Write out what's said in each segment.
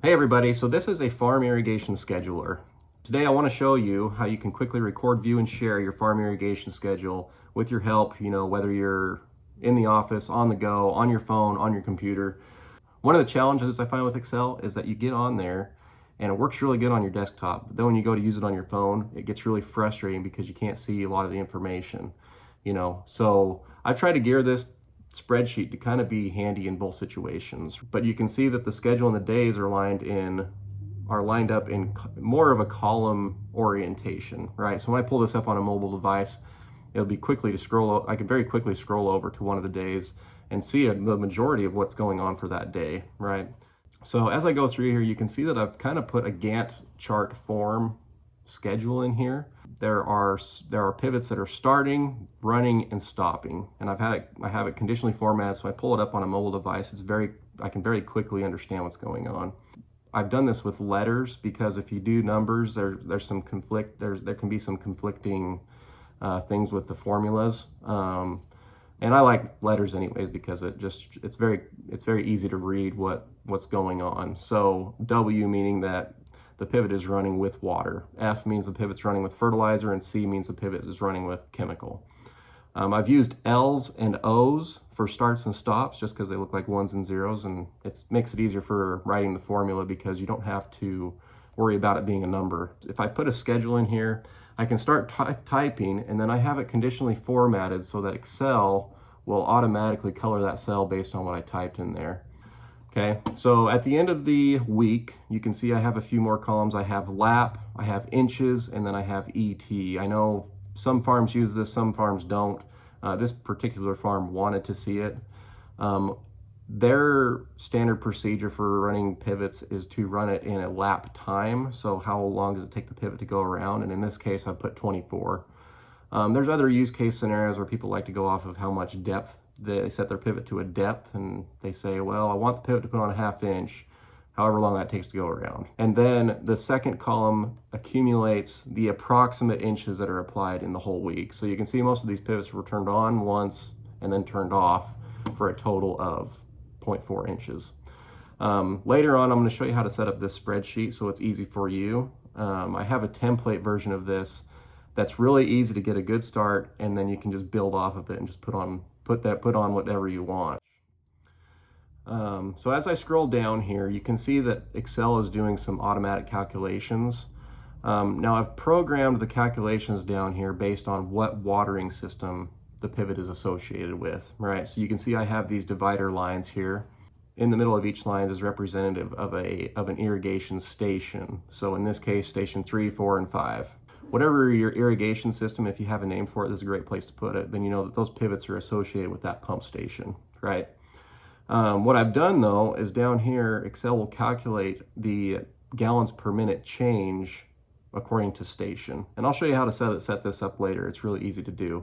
Hey everybody, so this is a farm irrigation scheduler. Today I want to show you how you can quickly record, view, and share your farm irrigation schedule with your help, whether you're in the office, on the go, on your phone, on your computer. One of the challenges I find with Excel is that you get on there and it works really good on your desktop, but then when you go to use it on your phone, it gets really frustrating because you can't see a lot of the information, So I try to gear this spreadsheet to kind of be handy in both situations, but you can see that the schedule and the days are lined up in more of a column orientation, right? So when I pull this up on a mobile device, it'll be quickly to scroll. I can very quickly scroll over to one of the days and see the majority of what's going on for that day, right? So as I go through here, you can see that I've kind of put a Gantt chart form schedule in here. There are pivots that are starting, running, and stopping, and I have it conditionally formatted, so I pull it up on a mobile device. I can very quickly understand what's going on. I've done this with letters because if you do numbers, there can be some conflicting things with the formulas, and I like letters anyways because it's very easy to read what's going on. So W meaning that the pivot is running with water. F means the pivot's running with fertilizer, and C means the pivot is running with chemical. I've used L's and O's for starts and stops just because they look like ones and zeros, and it makes it easier for writing the formula because you don't have to worry about it being a number. If I put a schedule in here, I can start typing, and then I have it conditionally formatted so that Excel will automatically color that cell based on what I typed in there. Okay, so at the end of the week, you can see I have a few more columns. I have lap, I have inches, and then I have ET. I know some farms use this, some farms don't. This particular farm wanted to see it. Their standard procedure for running pivots is to run it in a lap time. So how long does it take the pivot to go around? And in this case, I put 24. There's other use case scenarios where people like to go off of how much depth. They set their pivot to a depth and they say, well, I want the pivot to put on a 1/2 inch, however long that takes to go around. And then the second column accumulates the approximate inches that are applied in the whole week. So you can see most of these pivots were turned on once and then turned off for a total of 0.4 inches. Later on, I'm going to show you how to set up this spreadsheet so it's easy for you. I have a template version of this that's really easy to get a good start, and then you can just build off of it and just put on whatever you want. So as I scroll down here, you can see that Excel is doing some automatic calculations. Now I've programmed the calculations down here based on what watering system the pivot is associated with, right? So you can see I have these divider lines here. In the middle of each line is representative of an irrigation station. So in this case, station 3, 4, and 5. Whatever your irrigation system, if you have a name for it, this is a great place to put it. Then you know that those pivots are associated with that pump station, right? What I've done though is down here, Excel will calculate the gallons per minute change according to station. And I'll show you how to set this up later. It's really easy to do.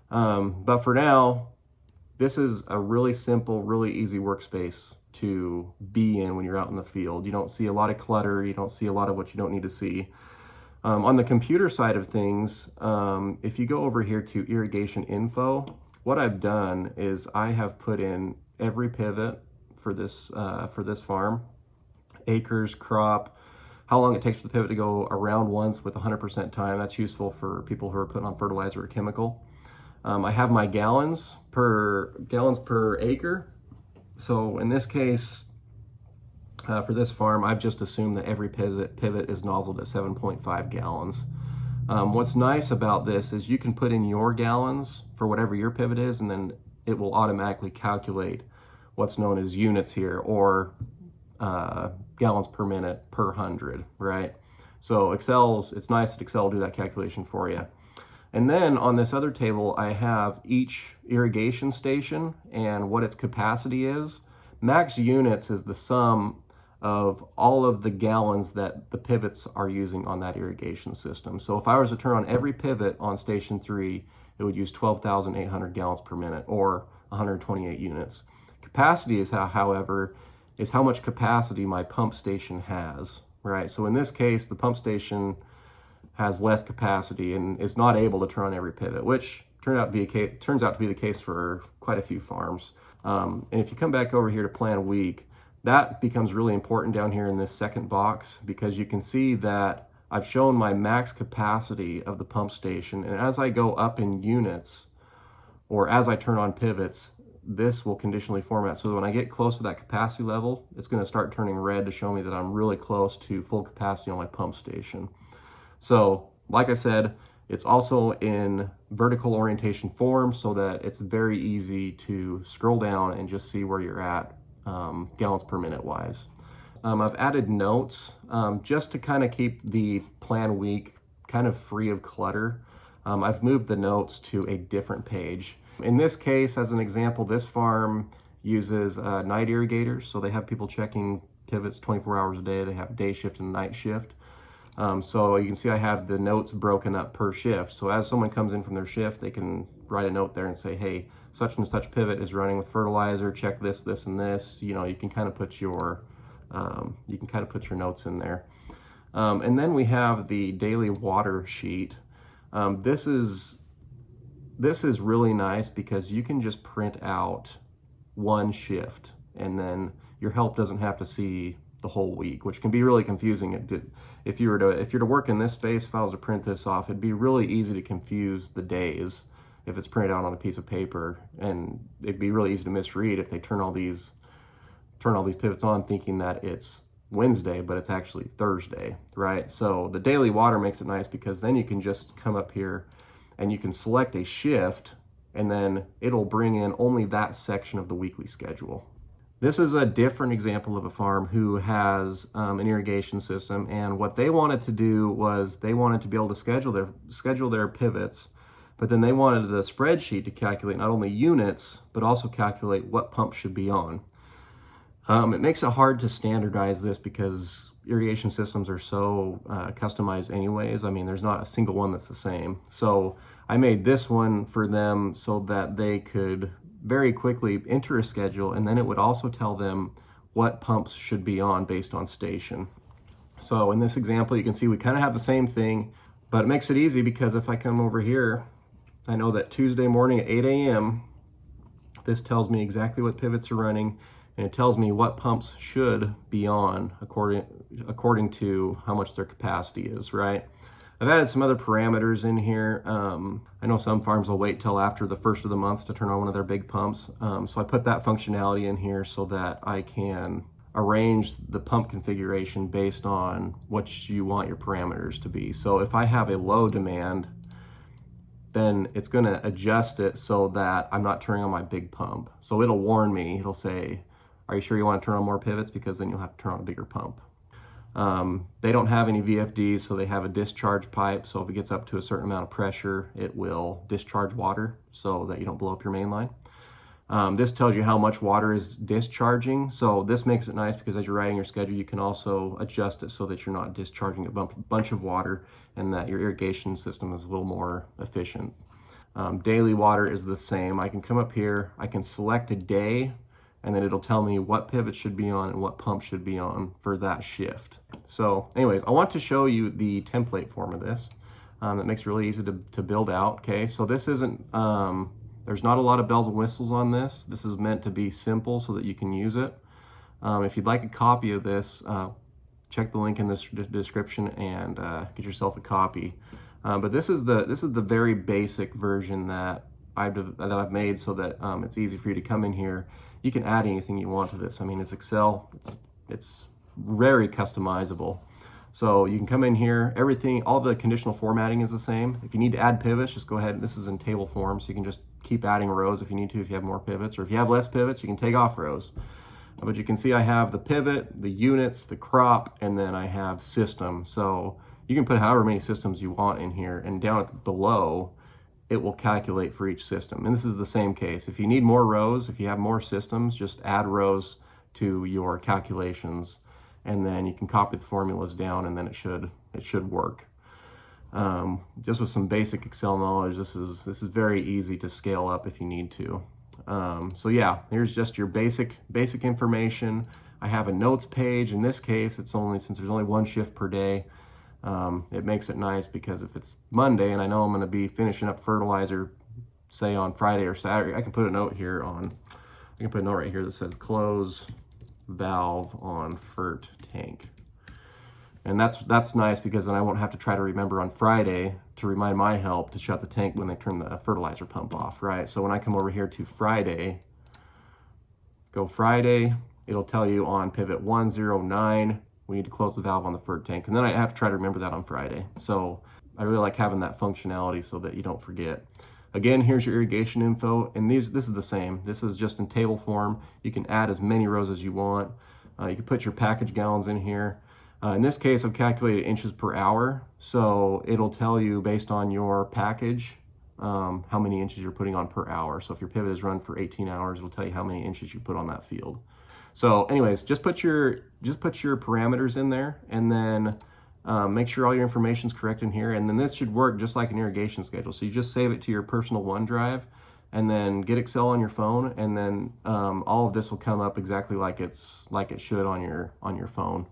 But for now, this is a really simple, really easy workspace to be in when you're out in the field. You don't see a lot of clutter. You don't see a lot of what you don't need to see. On the computer side of things, if you go over here to irrigation info, what I've done is I have put in every pivot for this farm, acres, crop, how long it takes for the pivot to go around once with 100% time. That's useful for people who are putting on fertilizer or chemical. I have my gallons per acre. So in this case, for this farm, I've just assumed that every pivot is nozzled at 7.5 gallons. What's nice about this is you can put in your gallons for whatever your pivot is, and then it will automatically calculate what's known as units here, or gallons per minute per 100, right? So it's nice that Excel will do that calculation for you. And then on this other table, I have each irrigation station and what its capacity is. Max units is the sum of all of the gallons that the pivots are using on that irrigation system. So if I was to turn on every pivot on station 3, it would use 12,800 gallons per minute, or 128 units. Capacity is however, is how much capacity my pump station has, right? So in this case, the pump station has less capacity and is not able to turn on every pivot, which turns out to be the case for quite a few farms. And if you come back over here to plan week, that becomes really important down here in this second box, because you can see that I've shown my max capacity of the pump station, and as I go up in units, or as I turn on pivots, this will conditionally format. So when I get close to that capacity level, it's going to start turning red to show me that I'm really close to full capacity on my pump station. So like I said, it's also in vertical orientation form so that it's very easy to scroll down and just see where you're at gallons per minute wise. I've added notes just to kind of keep the plan week kind of free of clutter. I've moved the notes to a different page. In this case, as an example, this farm uses night irrigators, so they have people checking pivots 24 hours a day. They have day shift and night shift. So you can see I have the notes broken up per shift. So as someone comes in from their shift, they can write a note there and say, hey, such and such pivot is running with fertilizer, check this, this, and this. You know, you can kind of put your notes in there. And then we have the daily water sheet. This is really nice because you can just print out one shift, and then your help doesn't have to see the whole week, which can be really confusing. If you were to work in this space, if I was to print this off, it'd be really easy to confuse the days if it's printed out on a piece of paper, and it'd be really easy to misread if they turn all these pivots on thinking that it's Wednesday, but it's actually Thursday, right? So the daily water makes it nice because then you can just come up here and you can select a shift, and then it'll bring in only that section of the weekly schedule. This is a different example of a farm who has an irrigation system, and what they wanted to do was they wanted to be able to schedule their pivots, but then they wanted the spreadsheet to calculate not only units, but also calculate what pump should be on. It makes it hard to standardize this because irrigation systems are so customized anyways. I mean, there's not a single one that's the same. So I made this one for them so that they could very quickly enter a schedule, and then it would also tell them what pumps should be on based on station. So in this example, you can see we kind of have the same thing, but it makes it easy because if I come over here, I know that Tuesday morning at 8 a.m., this tells me exactly what pivots are running, and it tells me what pumps should be on according to how much their capacity is, right? I've added some other parameters in here. I know some farms will wait till after the first of the month to turn on one of their big pumps. So I put that functionality in here so that I can arrange the pump configuration based on what you want your parameters to be. So if I have a low demand, then it's gonna adjust it so that I'm not turning on my big pump. So it'll warn me, it'll say, are you sure you want to turn on more pivots? Because then you'll have to turn on a bigger pump. They don't have any VFDs, so they have a discharge pipe. So if it gets up to a certain amount of pressure, it will discharge water so that you don't blow up your main line. This tells you how much water is discharging. So this makes it nice because as you're writing your schedule, you can also adjust it so that you're not discharging a bunch of water and that your irrigation system is a little more efficient. Daily water is the same. I can come up here, I can select a day, and then it'll tell me what pivot should be on and what pump should be on for that shift. So anyways, I want to show you the template form of this. That makes it really easy to build out, okay? So this isn't, there's not a lot of bells and whistles on this. This is meant to be simple so that you can use it. If you'd like a copy of this, check the link in the description and get yourself a copy. But this is the very basic version that I've made so that it's easy for you to come in here. You can add anything you want to this. I mean, it's Excel. It's very customizable. So you can come in here. Everything, all the conditional formatting is the same. If you need to add pivots, just go ahead. This is in table form, so you can just keep adding rows if you need to. If you have more pivots, or if you have less pivots, you can take off rows. But you can see I have the pivot, the units, the crop, and then I have system. So you can put however many systems you want in here, and down at below, it will calculate for each system. And this is the same case. If you need more rows, if you have more systems, just add rows to your calculations, and then you can copy the formulas down, and then it should work. Just with some basic Excel knowledge, this is very easy to scale up if you need to. So yeah, here's just your basic information. I have a notes page. In this case, since there's only one shift per day, it makes it nice because if it's Monday and I know I'm going to be finishing up fertilizer, say on Friday or Saturday, I can put a note right here that says close valve on FERT tank. And that's nice, because then I won't have to try to remember on Friday to remind my help to shut the tank when they turn the fertilizer pump off, right? So when I come over here to Friday, go Friday, it'll tell you on pivot 109, we need to close the valve on the FERT tank. And then I have to try to remember that on Friday. So I really like having that functionality so that you don't forget. Again, here's your irrigation info, and this is the same. This is just in table form. You can add as many rows as you want. You can put your package gallons in here. In this case, I've calculated inches per hour, so it'll tell you based on your package how many inches you're putting on per hour. So if your pivot is run for 18 hours, it'll tell you how many inches you put on that field. So anyways, just put your parameters in there, and then make sure all your information is correct in here, and then this should work just like an irrigation schedule. So you just save it to your personal OneDrive, and then get Excel on your phone, and then all of this will come up exactly like it should on your phone.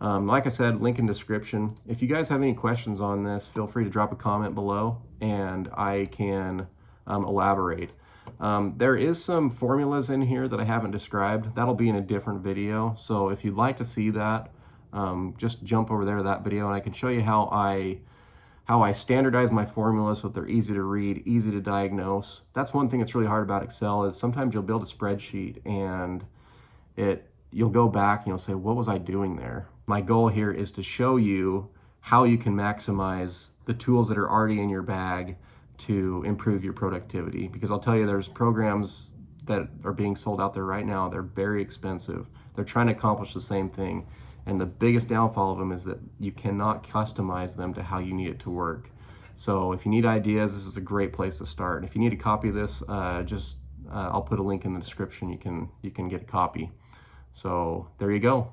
Like I said, link in description. If you guys have any questions on this, feel free to drop a comment below, and I can elaborate. There is some formulas in here that I haven't described. That'll be in a different video. So if you'd like to see that, just jump over there to that video, and I can show you how I standardize my formulas so that they're easy to read, easy to diagnose. That's one thing that's really hard about Excel, is sometimes you'll build a spreadsheet and you'll go back and you'll say, what was I doing there? My goal here is to show you how you can maximize the tools that are already in your bag to improve your productivity. Because I'll tell you, there's programs that are being sold out there right now. They're very expensive. They're trying to accomplish the same thing. And the biggest downfall of them is that you cannot customize them to how you need it to work. So if you need ideas, this is a great place to start. And if you need a copy of this, I'll put a link in the description. You can get a copy. So there you go.